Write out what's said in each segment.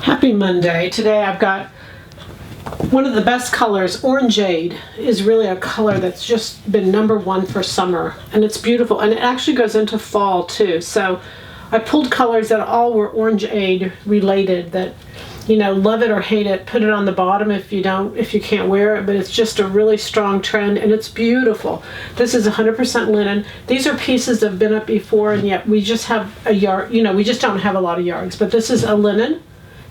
Happy Monday. Today I've got one of the best colors. Orangeade is really a color that's just been #1 for summer, and it's beautiful, and it actually goes into fall too. So I pulled colors that all were Orangeade related, that, you know, love it or hate it, put it on the bottom if you can't wear it, but it's just a really strong trend, and it's beautiful. This is 100% linen. These are pieces that have been up before, and yet we just have a yard, you know, we just don't have a lot of yards, but this is a linen.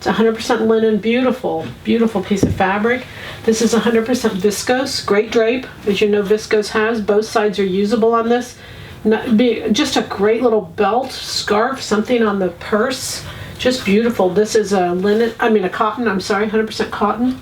It's 100% linen, beautiful, beautiful piece of fabric. This is 100% viscose, great drape, as you know viscose has. Both sides are usable on this. Just a great little belt, scarf, something on the purse. Just beautiful. This is a cotton, 100% cotton.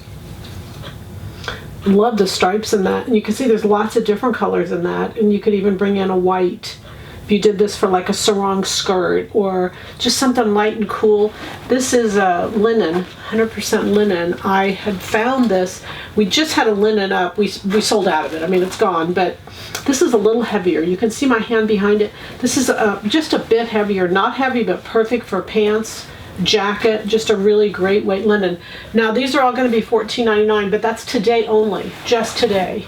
Love the stripes in that. And you can see there's lots of different colors in that. And you could even bring in a white if you did this for like a sarong skirt or just something light and cool. This is a linen, 100% linen. I had found this. We just had a linen up. We sold out of it. I mean, it's gone, but this is a little heavier. You can see my hand behind it. This is just a bit heavier. Not heavy, but perfect for pants, jacket, just a really great weight linen. Now, these are all going to be $14.99, but that's today only, just today,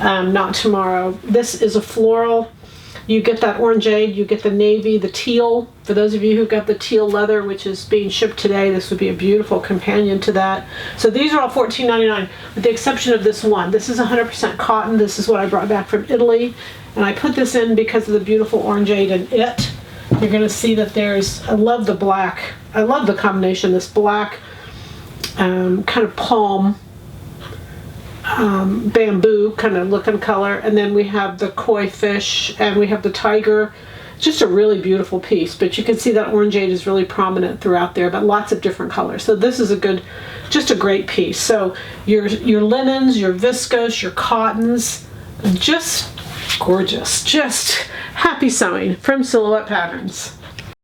not tomorrow. This is a floral. You get that orangeade, you get the navy, the teal. For those of you who got the teal leather, which is being shipped today, this would be a beautiful companion to that. So these are all $14.99, with the exception of this one. This is 100% cotton. This is what I brought back from Italy, and I put this in because of the beautiful orangeade in it. You're going to see that I love the black. I love the combination, this black kind of palm, bamboo kind of looking color, and then we have the koi fish, and we have the tiger. Just a really beautiful piece, but you can see that orangeade is really prominent throughout there, but lots of different colors. So this is just a great piece. So your linens, your viscose, your cottons, just gorgeous. Just happy sewing from Silhouette Patterns.